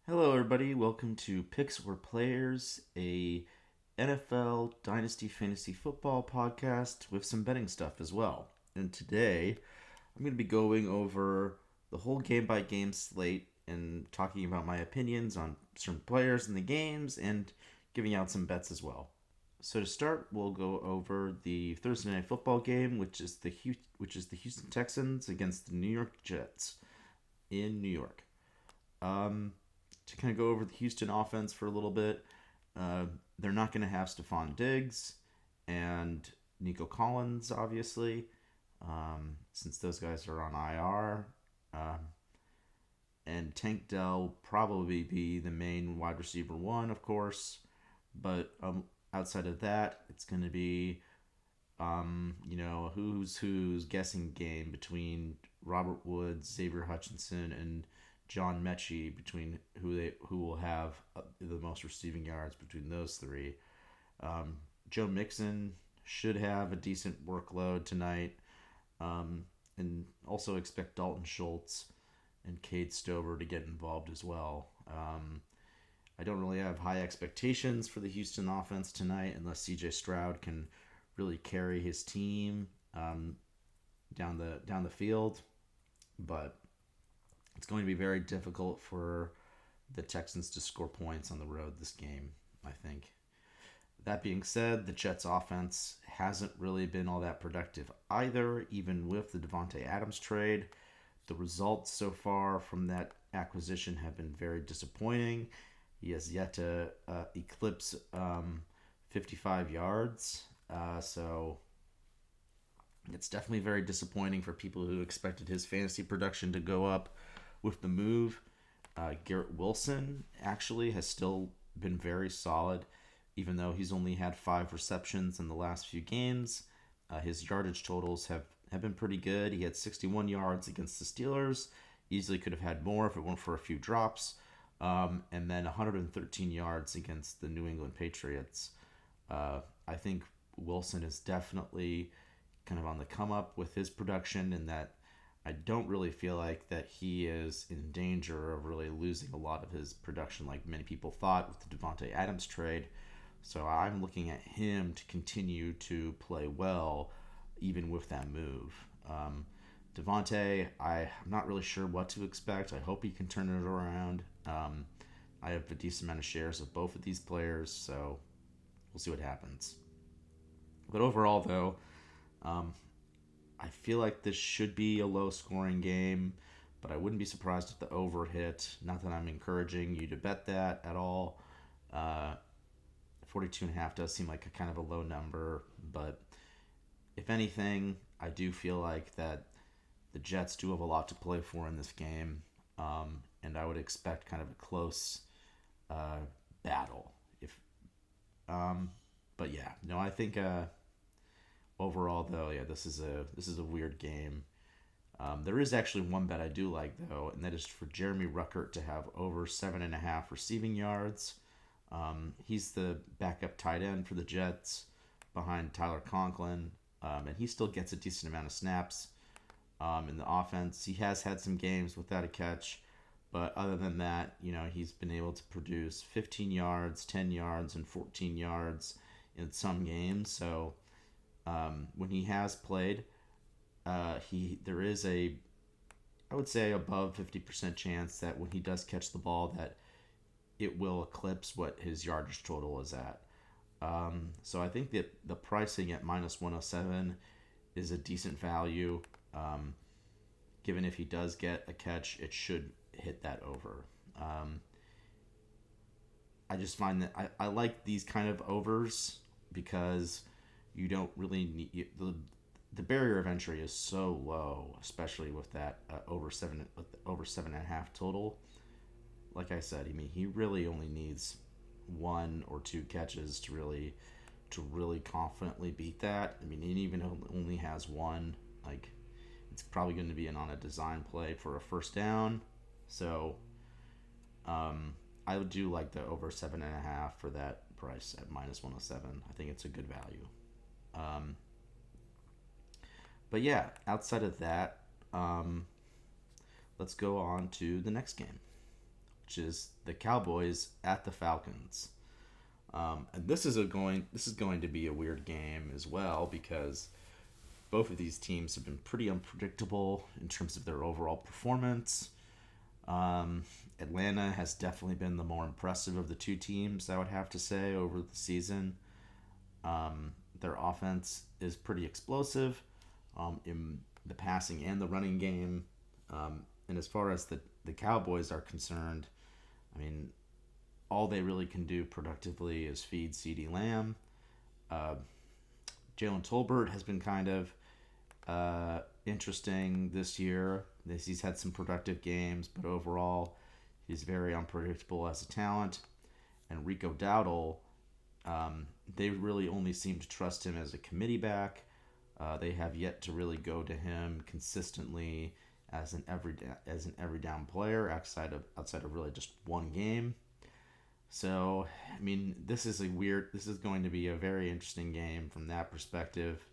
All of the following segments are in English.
Hello, everybody. Welcome to Picks or Players, a NFL Dynasty Fantasy Football podcast with some betting stuff as well. And today, I'm going to be going over the whole game by game slate and talking about my opinions on certain players in the games and giving out some bets as well. So to start, we'll go over the Thursday night football game, which is the Houston Texans against the New York Jets in New York. Um, to kind of go over the Houston offense for a little bit, uh, they're not going to have Stephon Diggs and Nico Collins, obviously, since those guys are on IR. And Tank Dell will probably be the main wide receiver one, of course. But outside of that, it's going to be, who's guessing game between Robert Woods, Xavier Hutchinson, and John Mechie between who will have the most receiving yards between those three. Joe Mixon should have a decent workload tonight, and also expect Dalton Schultz and Cade Stover to get involved as well. I don't really have high expectations for the Houston offense tonight unless C.J. Stroud can really carry his team down the field, but it's going to be very difficult for the Texans to score points on the road this game, I think. That being said, the Jets' offense hasn't really been all that productive either, even with the Devontae Adams trade. The results so far from that acquisition have been very disappointing. He has yet to eclipse 55 yards, so it's definitely very disappointing for people who expected his fantasy production to go up with the move. Garrett Wilson actually has still been very solid, even though he's only had 5 receptions in the last few games. His yardage totals have been pretty good. He had 61 yards against the Steelers. Easily could have had more if it weren't for a few drops. And then 113 yards against the New England Patriots. I think Wilson is definitely kind of on the come up with his production, and that I don't really feel like that he is in danger of really losing a lot of his production like many people thought with the Devontae Adams trade. So I'm looking at him to continue to play well even with that move. Devontae, I'm not really sure what to expect. I hope he can turn it around. I have a decent amount of shares of both of these players, so we'll see what happens. But overall, though, um, I feel like this should be a low scoring game, but I wouldn't be surprised if the over hit. Not that I'm encouraging you to bet that at all. 42.5 does seem like a kind of a low number, but if anything, I do feel like that the Jets do have a lot to play for in this game, and I would expect kind of a close uh, battle. If, but yeah, no, I think overall though, yeah, this is a weird game. There is actually one bet I do like though, and that is for Jeremy Ruckert to have over 7.5 receiving yards. He's the backup tight end for the Jets behind Tyler Conklin, and he still gets a decent amount of snaps in the offense. He has had some games without a catch, but other than that, he's been able to produce 15 yards, 10 yards, and 14 yards in some games. So when he has played, he there is I would say above 50% chance that when he does catch the ball that it will eclipse what his yardage total is at. So I think that the pricing at minus 107 is a decent value. Um, Given if he does get a catch, it should hit that over. Um, I just find that I like these kind of overs because you don't really need the barrier of entry is so low, especially with that over 7.5 total. Like I said, I mean he really only needs one or two catches to really confidently beat that. I mean, and even only has one, like it's probably going to be on a design play for a first down. So I would do like the over 7.5 for that price at minus 107. I think it's a good value. Um, but yeah, outside of that, let's go on to the next game. which is the Cowboys at the Falcons. And this is going to be a weird game as well because both of these teams have been pretty unpredictable in terms of their overall performance. Atlanta has definitely been the more impressive of the two teams, I would have to say, over the season. Their offense is pretty explosive in the passing and the running game. And as far as the Cowboys are concerned, I mean, all they really can do productively is feed CeeDee Lamb. Jalen Tolbert has been kind of interesting this year. He's had some productive games, but overall, he's very unpredictable as a talent. And Rico Dowdle, they really only seem to trust him as a committee back. They have yet to really go to him consistently as an every down player outside of really just one game. So, I mean, this is going to be a very interesting game from that perspective.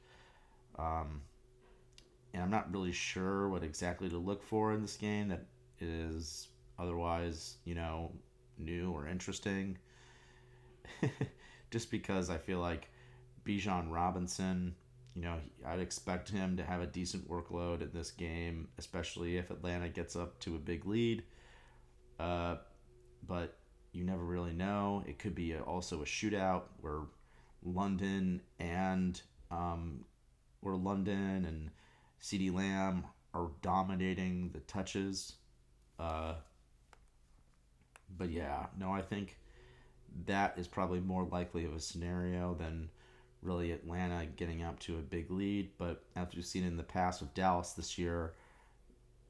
And I'm not really sure what exactly to look for in this game that is otherwise, new or interesting. Just because I feel like Bijan Robinson, I'd expect him to have a decent workload in this game, especially if Atlanta gets up to a big lead. But you never really know. It could be also a shootout where London and CeeDee Lamb are dominating the touches. But yeah, no, I think that is probably more likely of a scenario than really Atlanta getting up to a big lead. But as we've seen in the past with Dallas this year,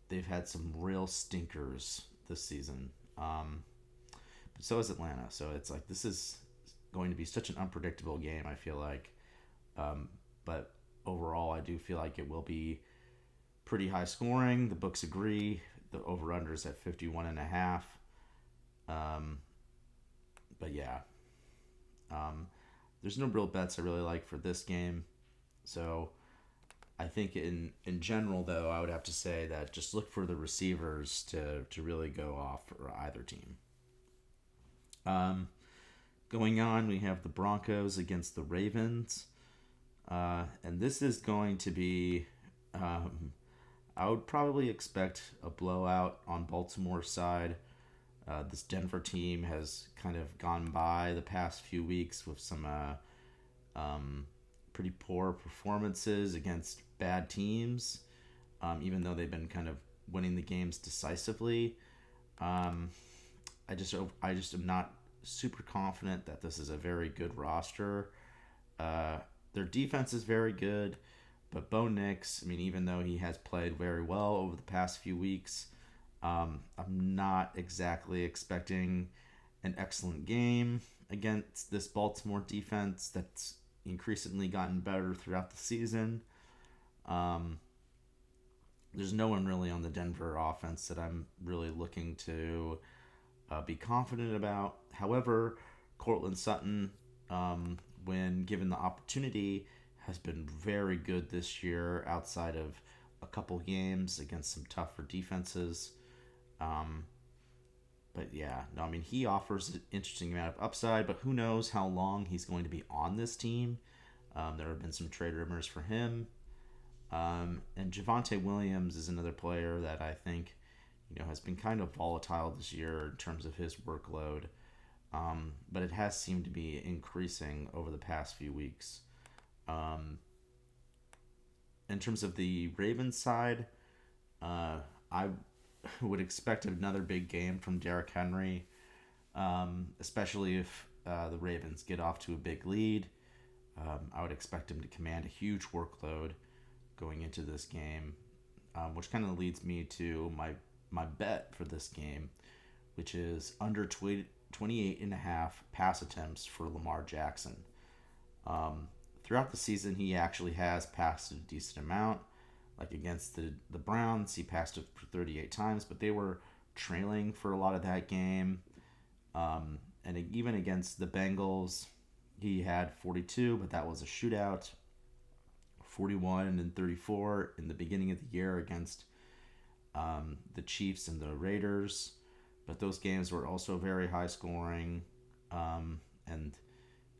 they've had some real stinkers this season. But so is Atlanta. So it's like this is going to be such an unpredictable game, I feel like. But overall, I do feel like it will be pretty high scoring. The books agree. The over-under is at 51.5. But yeah. There's no real bets I really like for this game. So I think in general, though, I would have to say that just look for the receivers to really go off for either team. Going on, we have the Broncos against the Ravens. And this is going to be, I would probably expect a blowout on Baltimore's side. This Denver team has kind of gone by the past few weeks with some pretty poor performances against bad teams, even though they've been kind of winning the games decisively. I just am not super confident that this is a very good roster. Their defense is very good, but Bo Nix, I mean, even though he has played very well over the past few weeks, I'm not exactly expecting an excellent game against this Baltimore defense that's increasingly gotten better throughout the season. There's no one really on the Denver offense that I'm really looking to be confident about. However, Courtland Sutton, when given the opportunity, has been very good this year outside of a couple games against some tougher defenses. But yeah, no, I mean, he offers an interesting amount of upside, but who knows how long he's going to be on this team. There have been some trade rumors for him. And Javonte Williams is another player that I think, has been kind of volatile this year in terms of his workload. But it has seemed to be increasing over the past few weeks. In terms of the Ravens side, I would expect another big game from Derrick Henry, especially if the Ravens get off to a big lead. I would expect him to command a huge workload going into this game, which kind of leads me to my bet for this game, which is under 28.5 pass attempts for Lamar Jackson. Throughout the season, he actually has passed a decent amount. Like against the Browns, he passed it for 38 times, but they were trailing for a lot of that game. And even against the Bengals, he had 42, but that was a shootout. 41 and 34 in the beginning of the year against the Chiefs and the Raiders. but those games were also very high scoring, and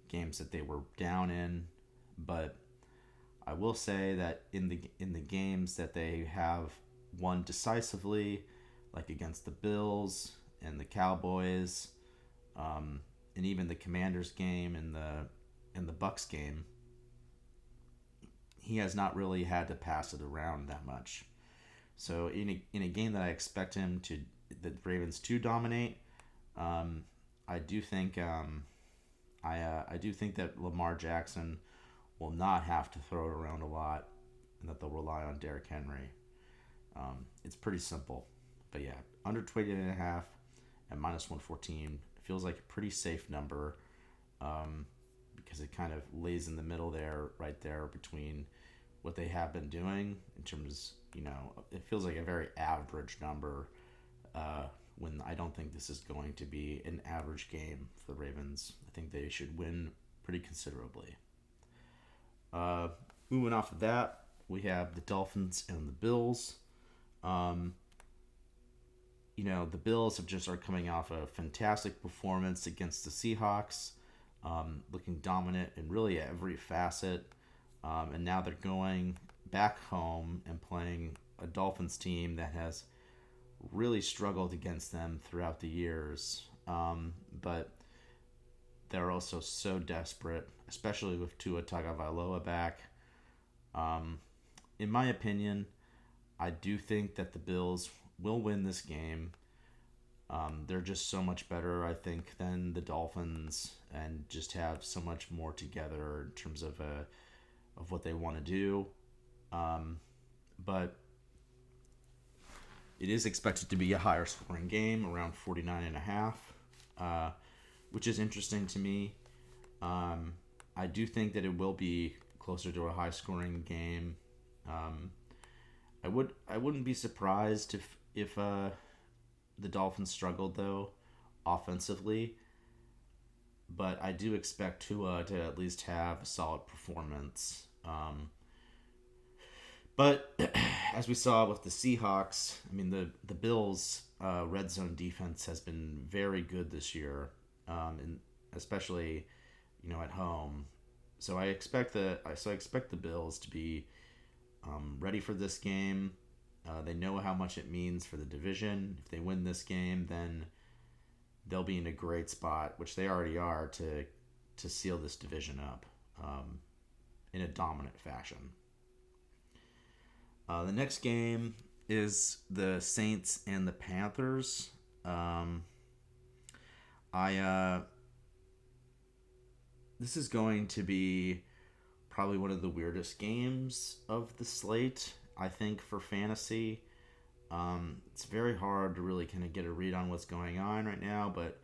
games that they were down in. But I will say that in the games that they have won decisively, like against the Bills and the Cowboys, and even the Commanders game and the Bucks game, he has not really had to pass it around that much. So in a game that I expect the Ravens to dominate, I do think I do think that Lamar Jackson will not have to throw it around a lot, and that they'll rely on Derrick Henry. It's pretty simple, but yeah, under 28.5 at -114 feels like a pretty safe number, because it kind of lays in the middle there, right there between what they have been doing in terms, it feels like a very average number, when I don't think this is going to be an average game for the Ravens. I think they should win pretty considerably. Moving off of that, we have the Dolphins and the Bills. The Bills are coming off a fantastic performance against the Seahawks, looking dominant in really every facet. And now they're going back home and playing a Dolphins team that has really struggled against them throughout the years. But they're also so desperate, especially with Tua Tagovailoa back. In my opinion, I do think that the Bills will win this game. They're just so much better, I think, than the Dolphins, and just have so much more together in terms of what they want to do. But it is expected to be a higher scoring game, around 49.5, which is interesting to me. I do think that it will be closer to a high scoring game. I wouldn't be surprised if the Dolphins struggled, though, offensively. But I do expect Tua to at least have a solid performance. But as we saw with the Seahawks, I mean, the Bills' red zone defense has been very good this year, and especially at home. So I expect the Bills to be ready for this game. They know how much it means for the division. If they win this game, then they'll be in a great spot, which they already are, to seal this division up in a dominant fashion. The next game is the Saints and the Panthers. This is going to be probably one of the weirdest games of the slate, I think, for fantasy. It's very hard to really kind of get a read on what's going on right now, but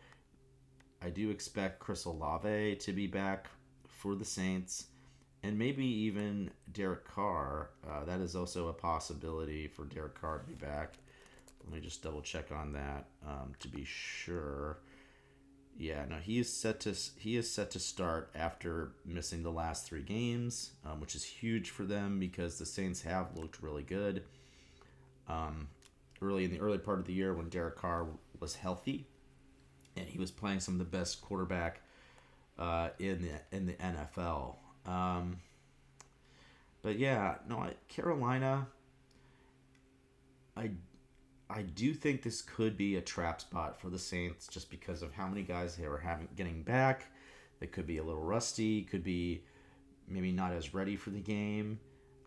I do expect Chris Olave to be back for the Saints, and maybe even Derek Carr. That is also a possibility for Derek Carr to be back. Let me just double check on that to be sure. Yeah, no, he is set to start after missing the last 3 games, which is huge for them because the Saints have looked really good. In the early part of the year when Derek Carr was healthy, and he was playing some of the best quarterback in the NFL. But yeah, no, Carolina, I do think this could be a trap spot for the Saints just because of how many guys they were getting back. They could be a little rusty, could be maybe not as ready for the game.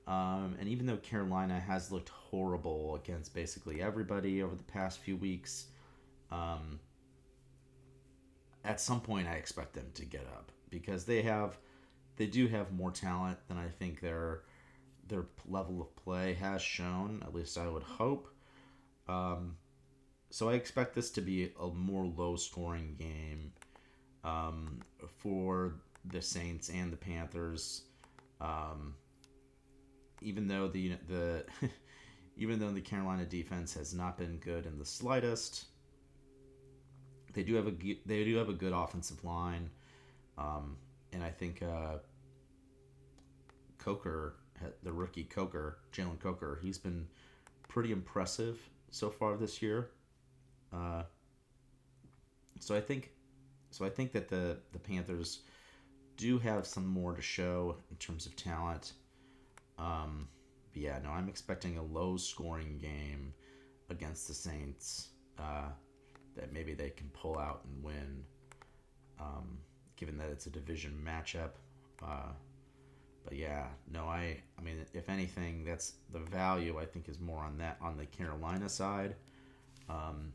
And even though Carolina has looked horrible against basically everybody over the past few weeks, at some point I expect them to get up because they do have more talent than I think their level of play has shown. At least I would hope. So I expect this to be a more low-scoring game for the Saints and the Panthers. Even though the even though the Carolina defense has not been good in the slightest, they do have a good offensive line, and I think Coker, the rookie Jalen Coker, he's been pretty impressive so far this year. So I think that the Panthers do have some more to show in terms of talent. But yeah, no, I'm expecting a low scoring game against the Saints that maybe they can pull out and win, given that it's a division matchup. But yeah, no, I mean, if anything, that's the value I think is more on that on the Carolina side. Um,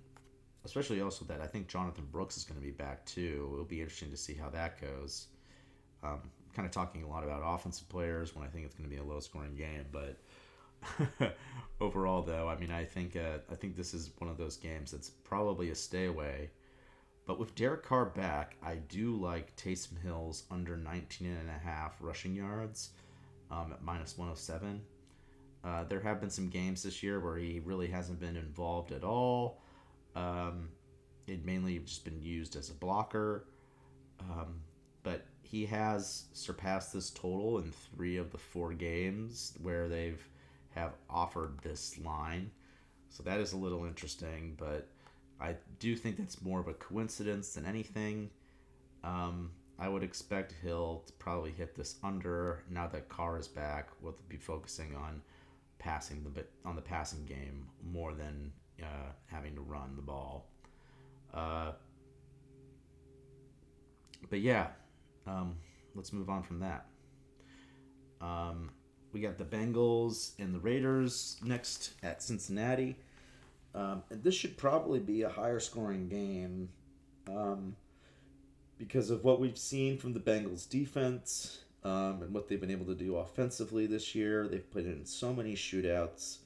Especially also that I think Jonathan Brooks is going to be back too. It'll be interesting to see how that goes. Kind of talking a lot about offensive players when I think it's going to be a low scoring game, but overall though, I mean, I think this is one of those games that's probably a stay away. But with Derek Carr back, I do like Taysom Hill's under 19 and a half rushing yards at minus 107. There have been some games this year where he really hasn't been involved at all. Um, it mainly just been used as a blocker. But he has surpassed this total in 3 of the 4 games where they've have offered this line. So that is a little interesting, but I do think that's more of a coincidence than anything. I would expect Hill to probably hit this under now that Carr is back. We'll be focusing on the passing game more than having to run the ball. Uh, but yeah, let's move on from that. We got the Bengals and the Raiders next at Cincinnati. And this should probably be a higher scoring game because of what we've seen from the Bengals defense and what they've been able to do offensively this year. They've played in so many shootouts.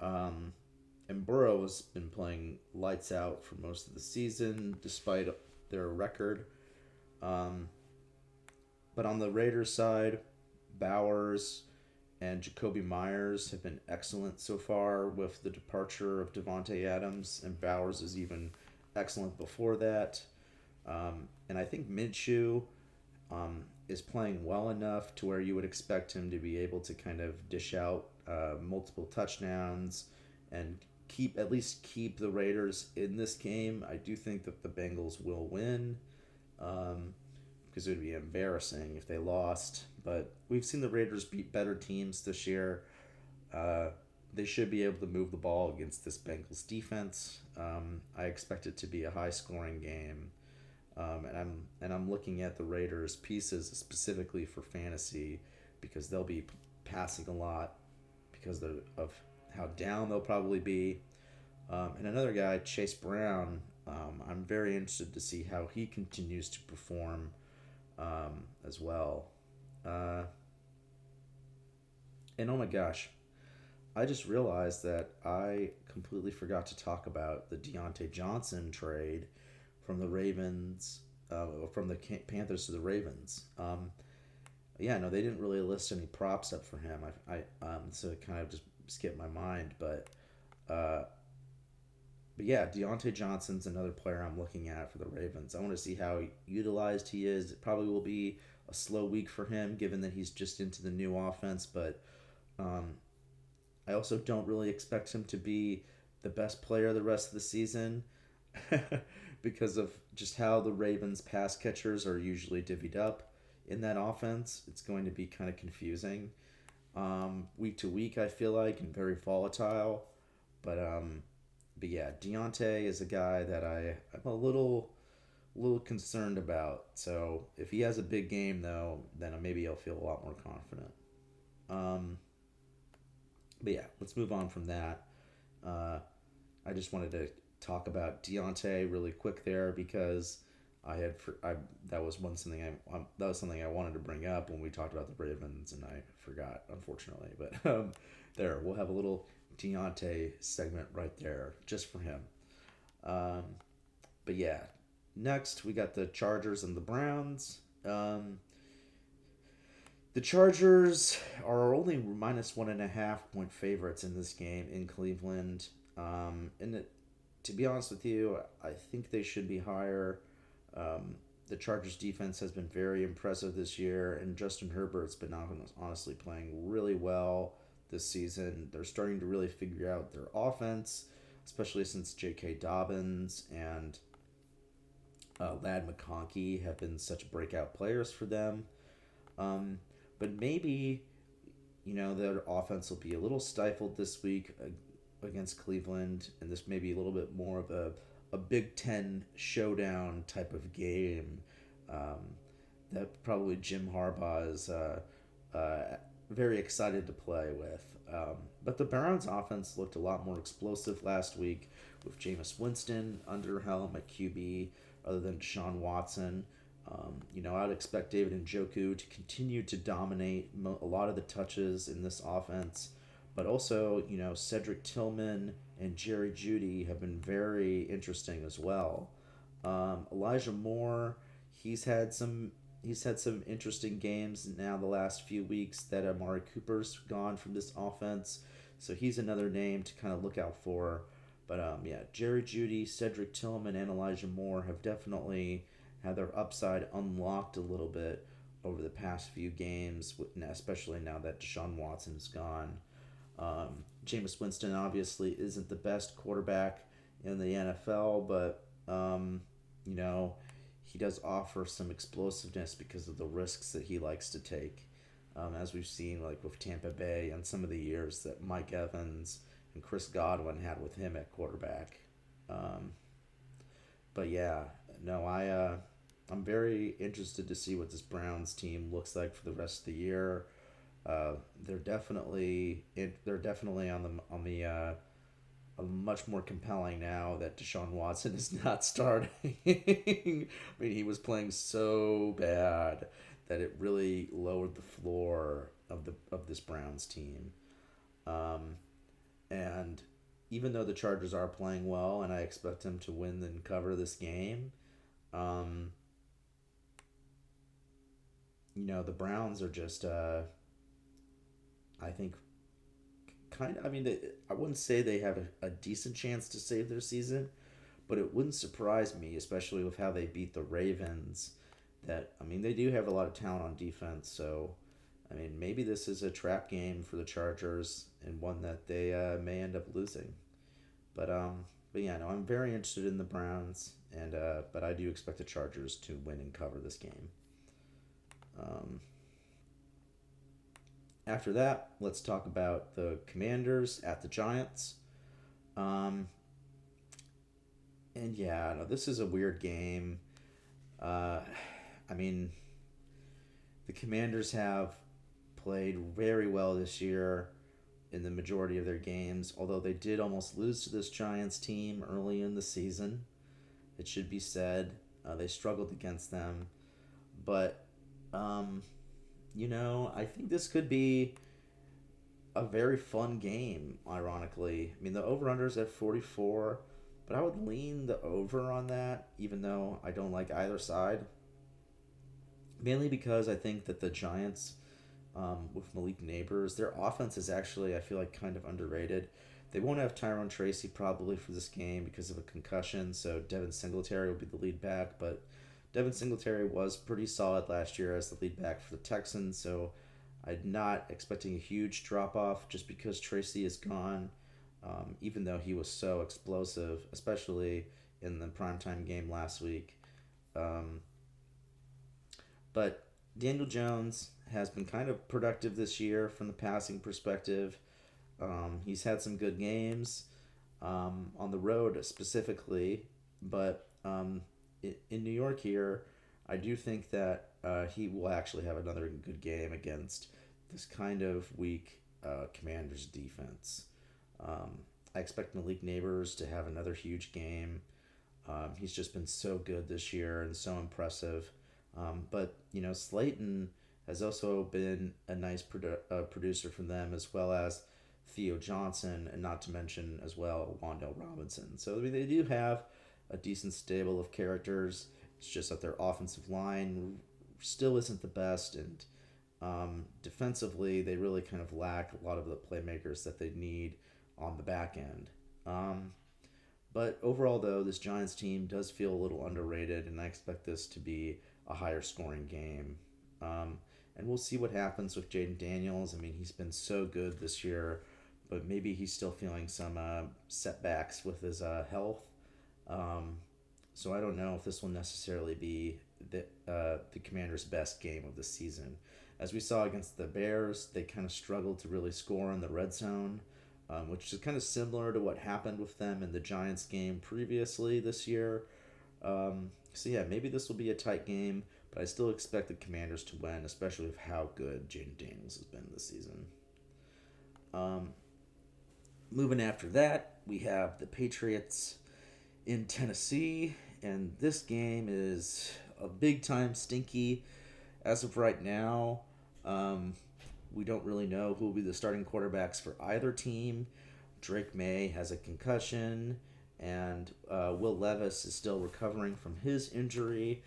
And Burrow has been playing lights out for most of the season despite their record. But on the Raiders side, Bowers and Jacoby Myers have been excellent so far with the departure of Devontae Adams, and Bowers is even excellent before that. And I think Minshew is playing well enough to where you would expect him to be able to kind of dish out multiple touchdowns and at least keep the Raiders in this game. I do think that the Bengals will win. Because it would be embarrassing if they lost. But we've seen the Raiders beat better teams this year. They should be able to move the ball against this Bengals defense. I expect it to be a high-scoring game, and I'm looking at the Raiders pieces specifically for fantasy because they'll be passing a lot because of how down they'll probably be. And another guy, Chase Brown. I'm very interested to see how he continues to perform as well. And oh my gosh, I just realized that I completely forgot to talk about the Deontay Johnson trade from the Ravens, from the Panthers to the Ravens. Yeah, no, they didn't really list any props up for him. So it kind of just skipped my mind, but yeah, Deontay Johnson's another player I'm looking at for the Ravens. I want to see how utilized he is. It probably will be a slow week for him, given that he's just into the new offense. But I also don't really expect him to be the best player the rest of the season because of just how the Ravens' pass catchers are usually divvied up in that offense. It's going to be kind of confusing week to week, I feel like, and very volatile. But yeah, Deontay is a guy that I'm a little concerned about. So if he has a big game, though, then maybe I'll feel a lot more confident. But yeah, let's move on from that. I just wanted to talk about Deontay really quick there because that was something I wanted to bring up when we talked about the Ravens, and I forgot, unfortunately. But there, we'll have a little Deontay segment right there just for him. But yeah, next we got the Chargers and the Browns. The Chargers are only minus 1.5 point favorites in this game in Cleveland. To be honest with you, I think they should be higher. The Chargers defense has been very impressive this year, and Justin Herbert's been honestly playing really well this season. They're starting to really figure out their offense, especially since J.K. Dobbins and Lad McConkey have been such breakout players for them. Um, but maybe, their offense will be a little stifled this week against Cleveland, and this may be a little bit more of a Big Ten showdown type of game um, that probably Jim Harbaugh is very excited to play with. But the Browns' offense looked a lot more explosive last week with Jameis Winston under helm at QB, other than Deshaun Watson. I'd expect David Njoku to continue to dominate a lot of the touches in this offense, but also, Cedric Tillman and Jerry Jeudy have been very interesting as well. Elijah Moore, he's had some he's had some interesting games now the last few weeks that Amari Cooper's gone from this offense, so he's another name to kind of look out for. But yeah, Jerry Jeudy, Cedric Tillman, and Elijah Moore have definitely had their upside unlocked a little bit over the past few games, especially now that Deshaun Watson's gone. Jameis Winston obviously isn't the best quarterback in the NFL, but you know he does offer some explosiveness because of the risks that he likes to take, as we've seen like with Tampa Bay and some of the years that Mike Evans and Chris Godwin had with him at quarterback. Um, but yeah, no, I'm very interested to see what this Browns team looks like for the rest of the year. They're definitely much more compelling now that Deshaun Watson is not starting. I mean, he was playing so bad that it really lowered the floor of this Browns team. Um, and even though the Chargers are playing well, and I expect them to win and cover this game, um, the Browns are just, I think, kind of. I mean, I wouldn't say they have a decent chance to save their season, but it wouldn't surprise me, especially with how they beat the Ravens. That, I mean, they do have a lot of talent on defense, so I mean, maybe this is a trap game for the Chargers and one that they may end up losing. But yeah, no, I'm very interested in the Browns, and but I do expect the Chargers to win and cover this game. Um, After that, let's talk about the Commanders at the Giants. Um, and yeah, no, this is a weird game. Uh, I mean, the Commanders have played very well this year in the majority of their games, although they did almost lose to this Giants team early in the season. It should be said. They struggled against them. But, um, I think this could be a very fun game, ironically. I mean, the over-under's at 44, but I would lean the over on that, even though I don't like either side. Mainly because I think that the Giants, with Malik Neighbors, their offense is actually, I feel like, kind of underrated. They won't have Tyrone Tracy probably for this game because of a concussion, so Devin Singletary will be the lead back, but Devin Singletary was pretty solid last year as the lead back for the Texans, so I'm not expecting a huge drop off just because Tracy is gone, even though he was so explosive, especially in the primetime game last week. Um, but Daniel Jones has been kind of productive this year from the passing perspective. He's had some good games on the road specifically, but in New York here, I do think that he will actually have another good game against this kind of weak Commanders defense. Um, I expect Malik Neighbors to have another huge game. He's just been so good this year and so impressive. But Slayton has also been a nice producer for them, as well as Theo Johnson, and not to mention as well Wandale Robinson. So I mean, they do have a decent stable of characters. It's just that their offensive line still isn't the best, and defensively they really kind of lack a lot of the playmakers that they need on the back end. But overall, though, this Giants team does feel a little underrated, and I expect this to be a higher scoring game. Um, and we'll see what happens with Jaden Daniels. I mean, he's been so good this year, but maybe he's still feeling some setbacks with his health. Um, So I don't know if this will necessarily be the Commanders' best game of the season. As we saw against the Bears, they kind of struggled to really score in the red zone, which is kind of similar to what happened with them in the Giants game previously this year. So yeah, maybe this will be a tight game, but I still expect the Commanders to win, especially with how good Jaden Daniels has been this season. Um, Moving after that, we have the Patriots in Tennessee, and this game is a big time stinky. As of right now, um, we don't really know who will be the starting quarterbacks for either team. Drake May has a concussion, and Will Levis is still recovering from his injury,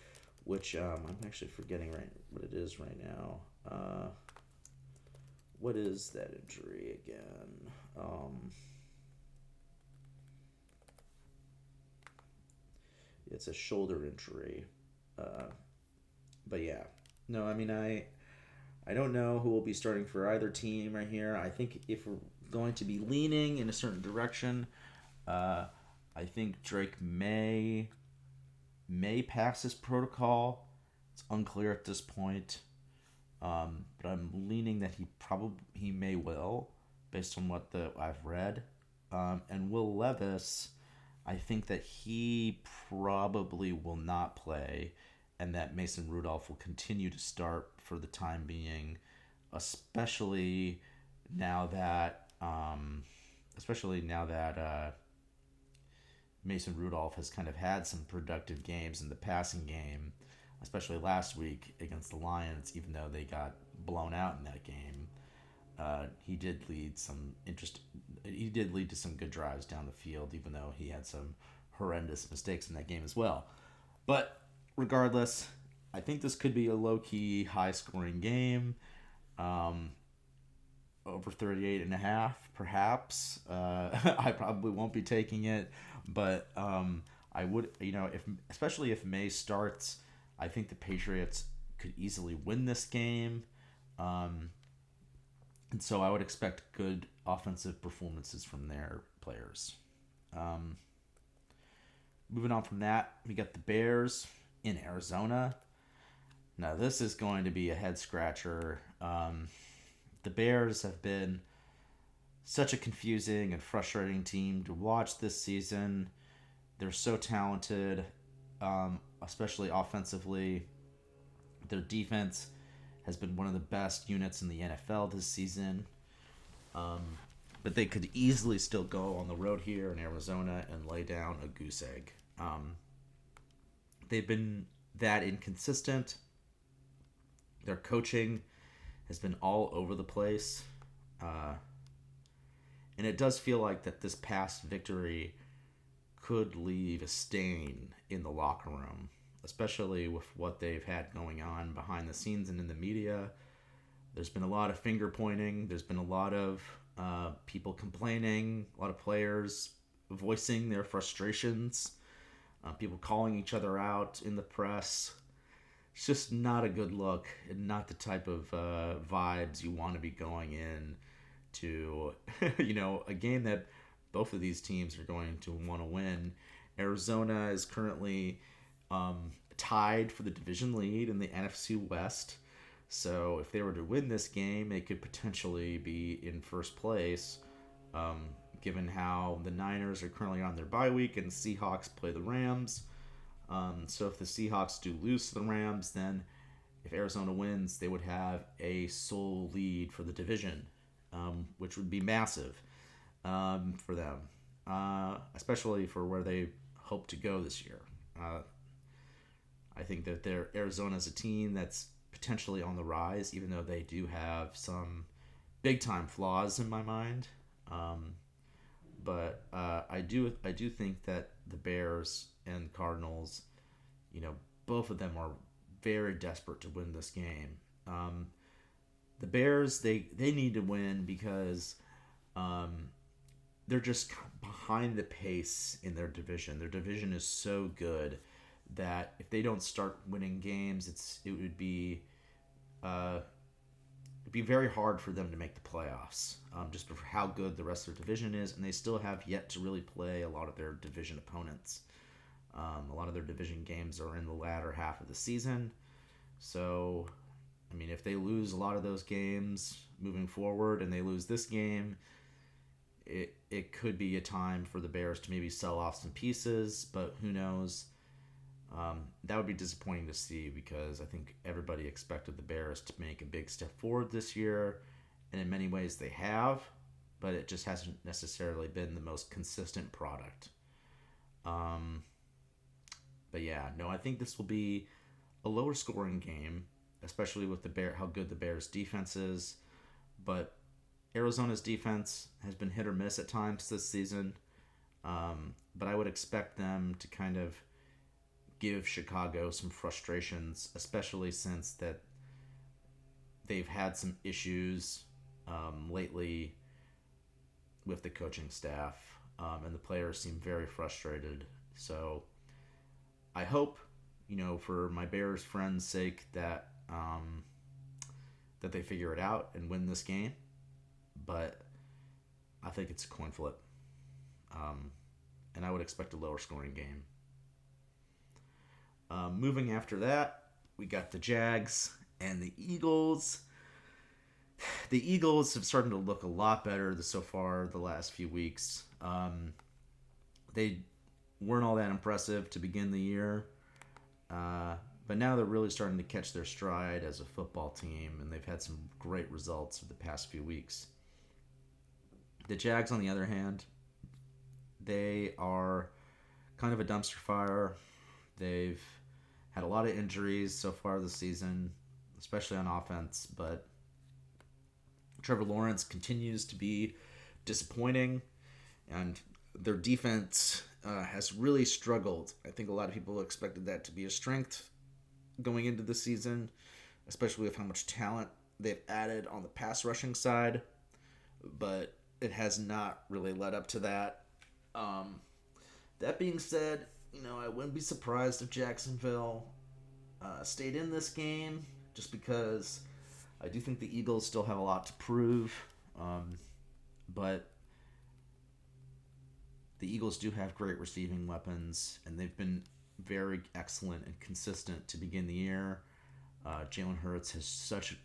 which I'm actually forgetting right what it is right now. What is that injury again? It's a shoulder injury. But yeah, no, I mean I don't know who will be starting for either team right here. I think if we're going to be leaning in a certain direction, I think Drake may pass his protocol. It's unclear at this point, but I'm leaning that he may will, based on what I've read. And Will Levis, I think that he probably will not play, and that Mason Rudolph will continue to start for the time being, especially now that Mason Rudolph has kind of had some productive games in the passing game, especially last week against the Lions, even though they got blown out in that game. He did lead some interest. He did lead to some good drives down the field, even though he had some horrendous mistakes in that game as well. But regardless, I think this could be a low key, high scoring game. Um, Over 38 and a half, perhaps. I probably won't be taking it, but I would, if especially if May starts, I think the Patriots could easily win this game. Um, and so I would expect good offensive performances from their players. Um, Moving on from that, we got the Bears in Arizona. Now, this is going to be a head scratcher. The Bears have been such a confusing and frustrating team to watch this season. They're so talented, especially offensively. Their defense has been one of the best units in the NFL this season. But they could easily still go on the road here in Arizona and lay down a goose egg. They've been that inconsistent. Their coaching has been all over the place. And it does feel like that this past victory could leave a stain in the locker room, especially with what they've had going on behind the scenes and in the media. There's been a lot of finger pointing. There's been a lot of people complaining, a lot of players voicing their frustrations, people calling each other out in the press. It's just not a good look and not the type of vibes you want to be going in to, a game that both of these teams are going to want to win. Arizona is currently tied for the division lead in the NFC West. So if they were to win this game, they could potentially be in first place, given how the Niners are currently on their bye week and the Seahawks play the Rams. So if the Seahawks do lose to the Rams, then if Arizona wins, they would have a sole lead for the division, which would be massive for them, especially for where they hope to go this year. I think that Arizona is a team that's potentially on the rise, even though they do have some big-time flaws in my mind. But I do think that the Bears and Cardinals, both of them are very desperate to win this game. The Bears, they need to win because they're just behind the pace in their division. Their division is so good that if they don't start winning games, it would be it'd be very hard for them to make the playoffs, just for how good the rest of their division is, and they still have yet to really play a lot of their division opponents. A lot of their division games are in the latter half of the season. So, I mean, if they lose a lot of those games moving forward and they lose this game, it could be a time for the Bears to maybe sell off some pieces, but who knows? That would be disappointing to see because I think everybody expected the Bears to make a big step forward this year, and in many ways they have, but it just hasn't necessarily been the most consistent product. But yeah, no, I think this will be a lower scoring game, especially with how good the Bears defense is. But Arizona's defense has been hit or miss at times this season. But I would expect them to kind of give Chicago some frustrations, especially since that they've had some issues lately with the coaching staff, and the players seem very frustrated. So I hope, for my Bears friends' sake, that that they figure it out and win this game. But I think it's a coin flip, and I would expect a lower scoring game. Moving after that, we got the Jags and the Eagles. The Eagles have started to look a lot better so far the last few weeks. They weren't all that impressive to begin the year, but now they're really starting to catch their stride as a football team, and they've had some great results over the past few weeks. The Jags, on the other hand, they are kind of a dumpster fire. They've had a lot of injuries so far this season, especially on offense, but Trevor Lawrence continues to be disappointing, and their defense has really struggled. I think a lot of people expected that to be a strength going into the season, especially with how much talent they've added on the pass rushing side, but it has not really led up to that. That being said, I wouldn't be surprised if Jacksonville stayed in this game, just because I do think the Eagles still have a lot to prove. But the Eagles do have great receiving weapons, and they've been very excellent and consistent to begin the year. Jalen Hurts has such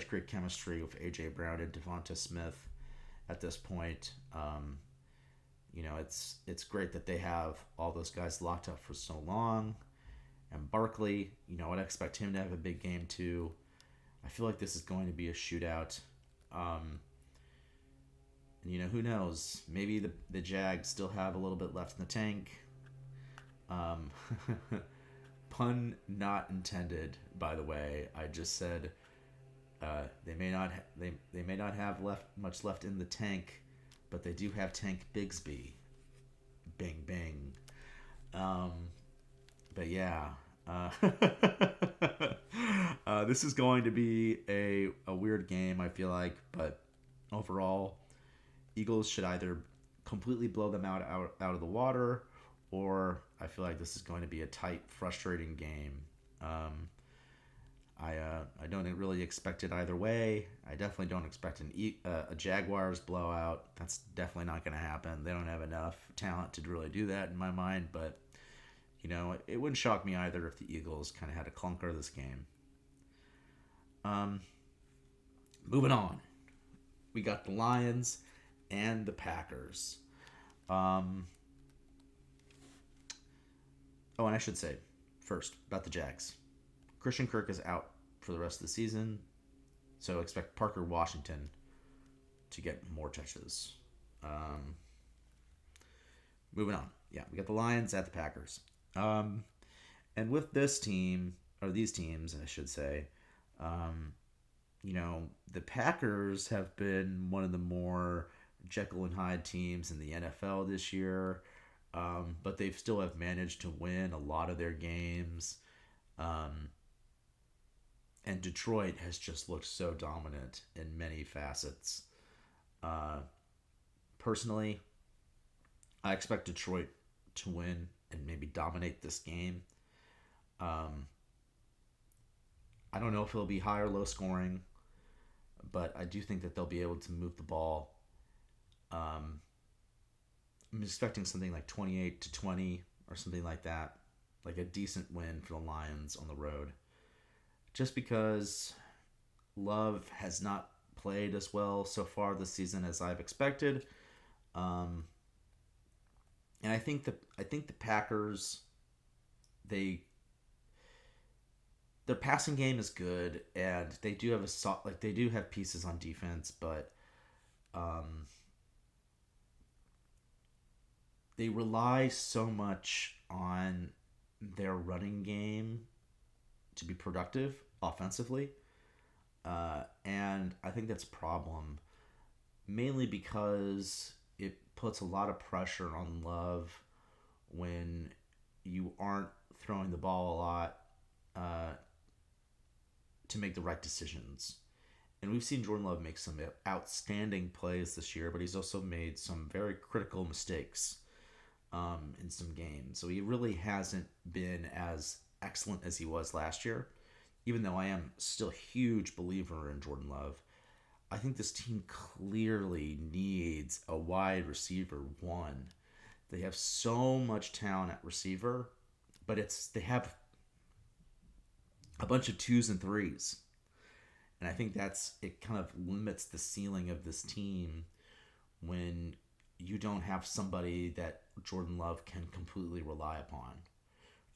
great chemistry with A.J. Brown and Devonta Smith at this point. It's great that they have all those guys locked up for so long. And Barkley, I'd expect him to have a big game too. I feel like this is going to be a shootout. And who knows? Maybe the Jags still have a little bit left in the tank. Pun not intended, by the way. I just said they may not have much left in the tank, but they do have Tank Bigsby. Bing bing. But yeah, this is going to be a weird game, I feel like. But overall, Eagles should either completely blow them out of the water, or I feel like this is going to be a tight, frustrating game. I don't really expect it either way. I definitely don't expect a Jaguars blowout. That's definitely not going to happen. They don't have enough talent to really do that in my mind. But, it wouldn't shock me either if the Eagles kind of had a clunker this game. Moving on. We got the Lions and the Packers. And I should say, first, about the Jags. Christian Kirk is out for the rest of the season, so expect Parker Washington to get more touches. Moving on. Yeah, we got the Lions at the Packers. And with this team, or these teams, I should say, the Packers have been one of the more Jekyll and Hyde teams in the NFL this year, but they still have managed to win a lot of their games. And Detroit has just looked so dominant in many facets. Personally, I expect Detroit to win and maybe dominate this game. I don't know if it'll be high or low scoring, but I do think that they'll be able to move the ball. I'm expecting something like 28-20 or something like that. Like a decent win for the Lions on the road. Just because Love has not played as well so far this season as I've expected. Um, and I think the Packers, they their passing game is good, and they do have they do have pieces on defense, but um, they rely so much on their running game to be productive offensively, and I think that's a problem, mainly because it puts a lot of pressure on Love when you aren't throwing the ball a lot uh, to make the right decisions. And we've seen Jordan Love make some outstanding plays this year, but he's also made some very critical mistakes in some games. So he really hasn't been as excellent as he was last year. Even though I am still a huge believer in Jordan Love, I think this team clearly needs a wide receiver one. They have so much talent at receiver, but they have a bunch of twos and threes. And I think it kind of limits the ceiling of this team when you don't have somebody that Jordan Love can completely rely upon.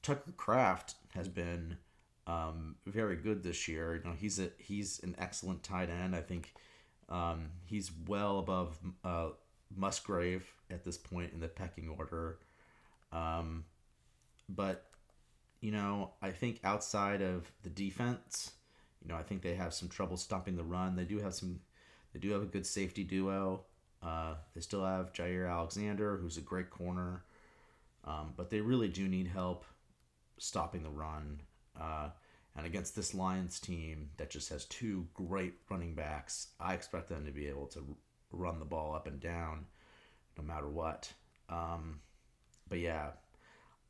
Tucker Kraft has been very good this year. He's an excellent tight end. I think he's well above Musgrave at this point in the pecking order. Um, but I think outside of the defense, I think they have some trouble stopping the run. They do have a good safety duo. They still have Jair Alexander, who's a great corner, but they really do need help stopping the run. And against this Lions team that just has two great running backs, I expect them to be able to run the ball up and down no matter what. But yeah,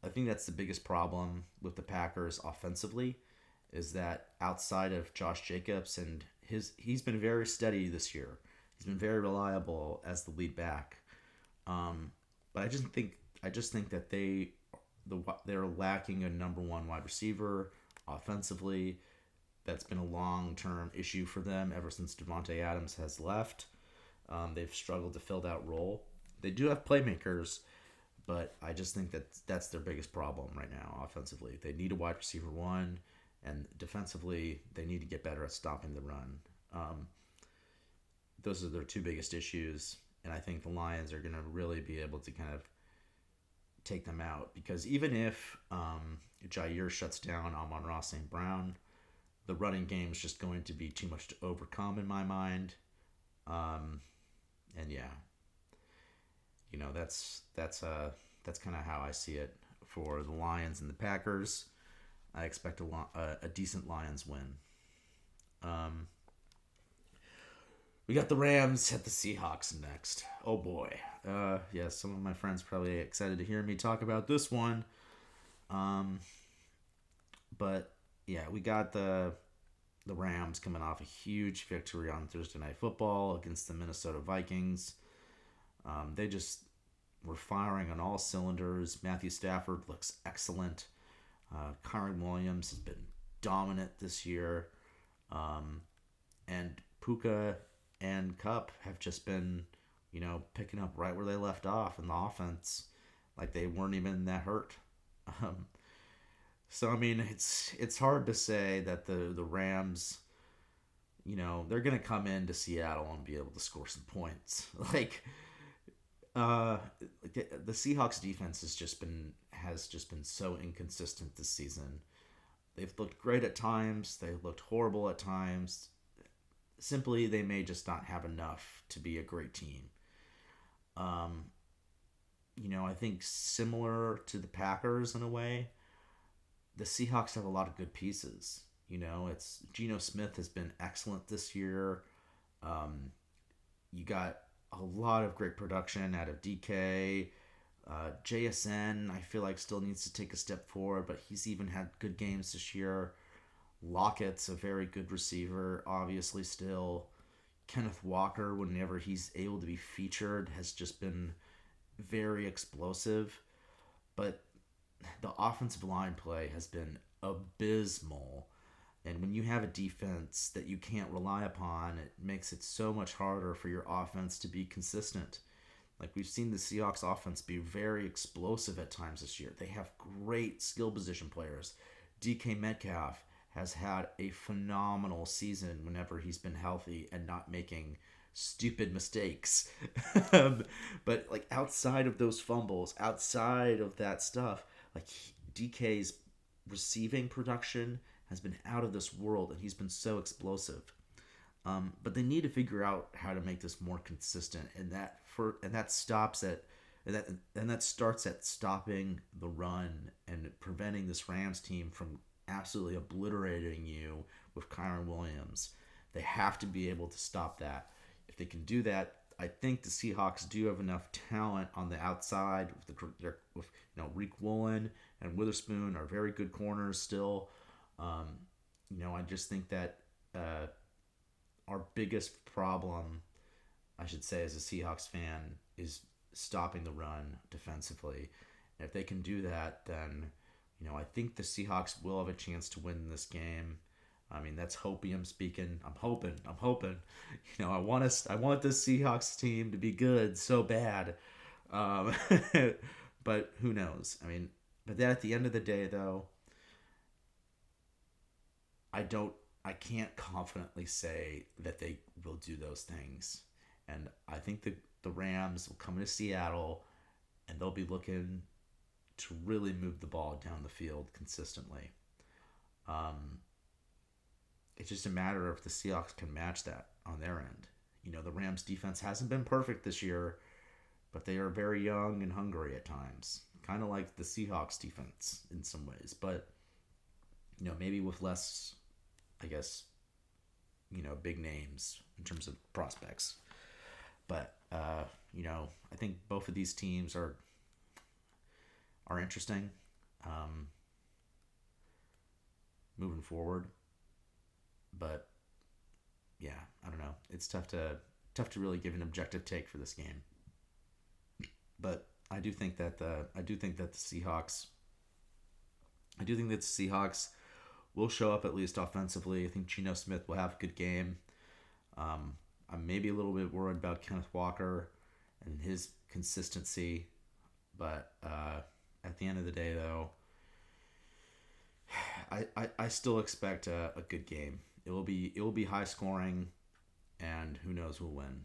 I think that's the biggest problem with the Packers offensively, is that outside of Josh Jacobs and he's been very steady this year. He's been very reliable as the lead back. But I just think that they're lacking a number one wide receiver offensively. That's been a long-term issue for them ever since Davante Adams has left. They've struggled to fill that role. They do have playmakers, but I just think that's their biggest problem right now offensively. They need a wide receiver one, and defensively, they need to get better at stopping the run. Those are their two biggest issues, and I think the Lions are going to really be able to kind of take them out, because even if Jair shuts down Amon-Ra St. Brown, the running game is just going to be too much to overcome in my mind. And yeah, that's kind of how I see it for the Lions and the Packers. I expect a decent Lions win. We got the Rams at the Seahawks next. Oh boy. Yeah, some of my friends probably excited to hear me talk about this one. But yeah, we got the Rams coming off a huge victory on Thursday Night Football against the Minnesota Vikings. They just were firing on all cylinders. Matthew Stafford looks excellent. Kyren Williams has been dominant this year. And Puka and Kupp have just been, picking up right where they left off in the offense. Like they weren't even that hurt. So, I mean, it's hard to say that the Rams, they're going to come into Seattle and be able to score some points. The Seahawks defense has just been so inconsistent this season. They've looked great at times. They've looked horrible at times. Simply, they may just not have enough to be a great team. I think similar to the Packers in a way, the Seahawks have a lot of good pieces. It's Geno Smith has been excellent this year. You got a lot of great production out of DK. JSN, I feel like still needs to take a step forward, but he's even had good games this year. Lockett's a very good receiver, obviously still. Kenneth Walker, whenever he's able to be featured, has just been very explosive. But the offensive line play has been abysmal. And when you have a defense that you can't rely upon, it makes it so much harder for your offense to be consistent. Like we've seen the Seahawks offense be very explosive at times this year. They have great skill position players. DK Metcalf has had a phenomenal season whenever he's been healthy and not making stupid mistakes. But like outside of those fumbles, outside of that stuff, like DK's receiving production has been out of this world, and he's been so explosive. But they need to figure out how to make this more consistent, and that starts at stopping the run and preventing this Rams team from absolutely obliterating you with Kyren Williams. They have to be able to stop that. If they can do that, I think the Seahawks do have enough talent on the outside. With Rick Woolen and Witherspoon are very good corners still. I just think that our biggest problem, I should say, as a Seahawks fan, is stopping the run defensively. And if they can do that, then I think the Seahawks will have a chance to win this game. I mean, that's hopium speaking. I'm hoping. I want this Seahawks team to be good so bad. But who knows? I mean, but then at the end of the day, though, I can't confidently say that they will do those things. And I think the Rams will come into Seattle and they'll be looking to really move the ball down the field consistently. It's just a matter of the Seahawks can match that on their end. The Rams defense hasn't been perfect this year, but they are very young and hungry at times. Kind of like the Seahawks defense in some ways, but maybe with less, I guess, big names in terms of prospects. But I think both of these teams are interesting moving forward. But yeah, I don't know. It's tough to really give an objective take for this game. But I do think that the Seahawks will show up at least offensively. I think Geno Smith will have a good game. I'm maybe a little bit worried about Kenneth Walker and his consistency, but at the end of the day, though, I still expect a good game. It will be high scoring, and who knows who'll win.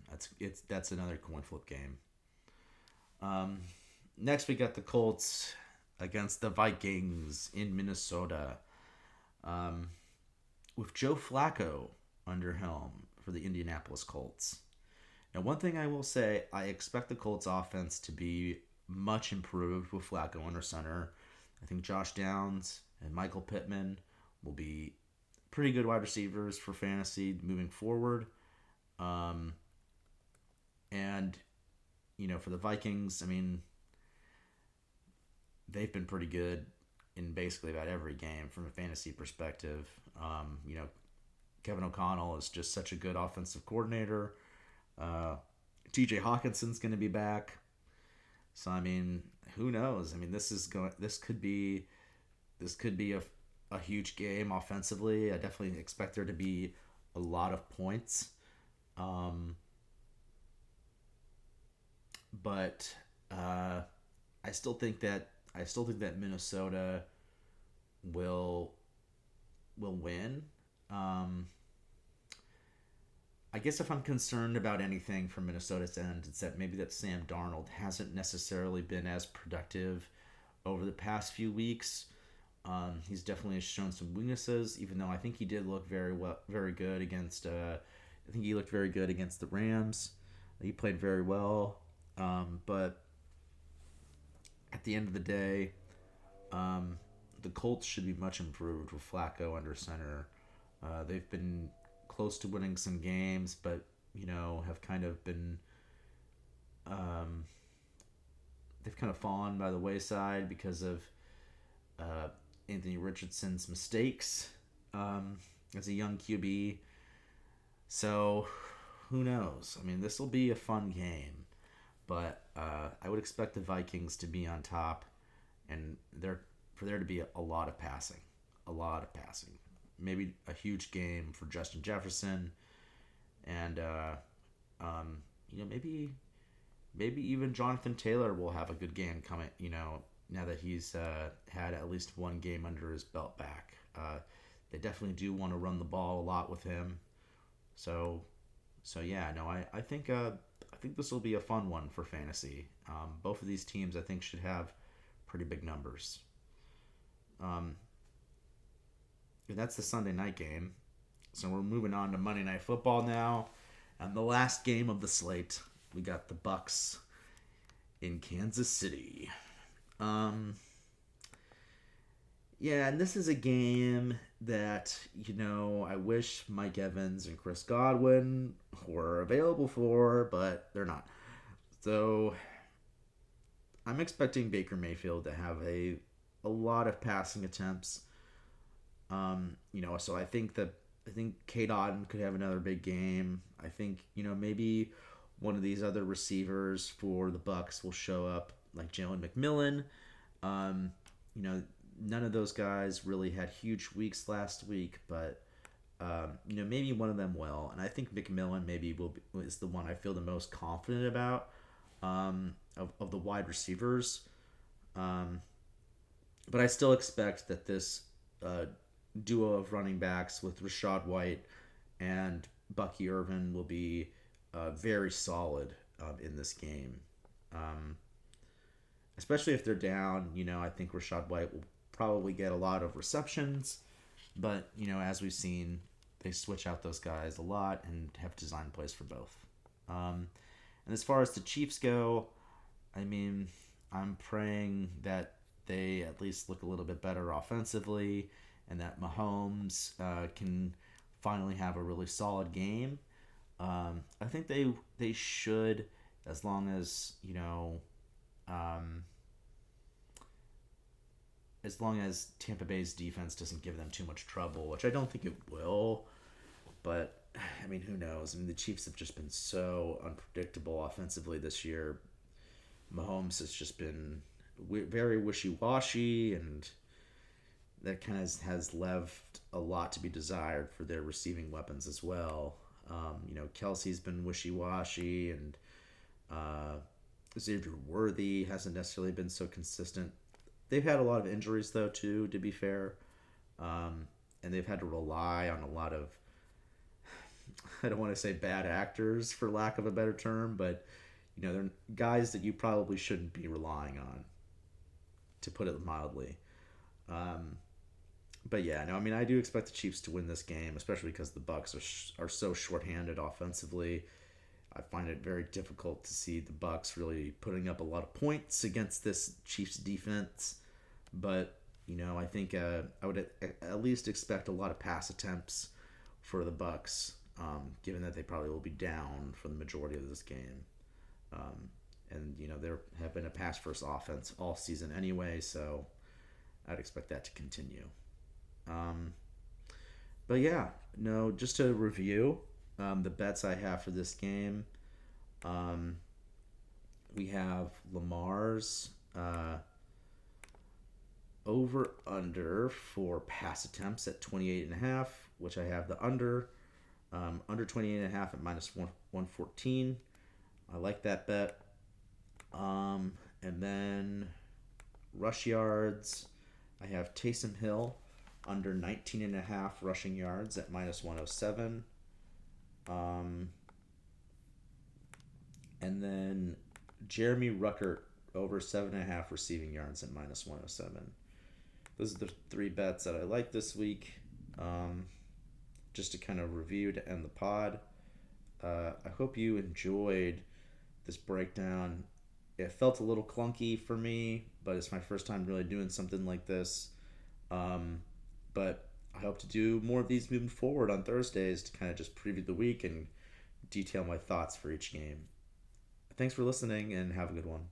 That's another coin flip game. Next, we got the Colts against the Vikings in Minnesota. With Joe Flacco under helm for the Indianapolis Colts. Now, one thing I will say, I expect the Colts offense to be much improved with Flacco under center. I think Josh Downs and Michael Pittman will be pretty good wide receivers for fantasy moving forward. And, for the Vikings, I mean, they've been pretty good in basically about every game from a fantasy perspective. Kevin O'Connell is just such a good offensive coordinator. TJ Hawkinson's going to be back. So, I mean, who knows? I mean, this could be a huge game offensively. I definitely expect there to be a lot of points. But I still think that Minnesota will win. I guess if I'm concerned about anything from Minnesota's end, it's that maybe that Sam Darnold hasn't necessarily been as productive over the past few weeks. He's definitely shown some weaknesses, even though I think he did look very good against. I think he looked very good against the Rams. He played very well, but at the end of the day, the Colts should be much improved with Flacco under center. They've been close to winning some games, but have kind of been they've kind of fallen by the wayside because of Anthony Richardson's mistakes as a young QB. So who knows? I mean, this will be a fun game, but I would expect the Vikings to be on top, and for there to be a lot of passing, a lot of passing. Maybe a huge game for Justin Jefferson, and maybe even Jonathan Taylor will have a good game coming. Now that he's had at least one game under his belt back. They definitely do want to run the ball a lot with him. So yeah, no, I think this will be a fun one for fantasy. Both of these teams I think should have pretty big numbers. And that's the Sunday night game. So we're moving on to Monday Night Football now, and the last game of the slate. We got the Bucks in Kansas City. Yeah, and this is a game that, I wish Mike Evans and Chris Godwin were available for, but they're not. So I'm expecting Baker Mayfield to have a lot of passing attempts. So I think Cade Otton could have another big game. I think, maybe one of these other receivers for the Bucks will show up, like Jalen McMillan. None of those guys really had huge weeks last week, but maybe one of them will. And I think McMillan is the one I feel the most confident about of the wide receivers. But I still expect that this duo of running backs with Rachaad White and Bucky Irvin will be very solid in this game. Especially if they're down, I think Rachaad White will probably get a lot of receptions. But, as we've seen, they switch out those guys a lot and have design plays for both. And as far as the Chiefs go, I'm praying that they at least look a little bit better offensively and that Mahomes can finally have a really solid game. I think they should, as long as, as long as Tampa Bay's defense doesn't give them too much trouble, which I don't think it will. But, who knows? The Chiefs have just been so unpredictable offensively this year. Mahomes has just been very wishy-washy, and that kind of has left a lot to be desired for their receiving weapons as well. Kelsey's been wishy-washy, and Xavier Worthy hasn't necessarily been so consistent. They've had a lot of injuries, though, too, to be fair. And they've had to rely on a lot of, I don't want to say bad actors, for lack of a better term, but, they're guys that you probably shouldn't be relying on, to put it mildly. But yeah, no, I do expect the Chiefs to win this game, especially because the Bucks are so shorthanded offensively. I find it very difficult to see the Bucks really putting up a lot of points against this Chiefs defense. But, I think I would at least expect a lot of pass attempts for the Bucks, given that they probably will be down for the majority of this game. And there have been a pass-first offense all season anyway, so I'd expect that to continue. But yeah, no, just to review the bets I have for this game. We have Lamar's over-under for pass attempts at 28.5, which I have the under 28.5 at minus 114. I like that bet. And then rush yards, I have Taysom Hill under 19.5 rushing yards at minus 107. And then Jeremy Ruckert over 7.5 receiving yards at minus 107. Those are the three bets that I like this week. Just to kind of review to end the pod. I hope you enjoyed this breakdown. It felt a little clunky for me, but it's my first time really doing something like this. But I hope to do more of these moving forward on Thursdays to kind of just preview the week and detail my thoughts for each game. Thanks for listening, and have a good one.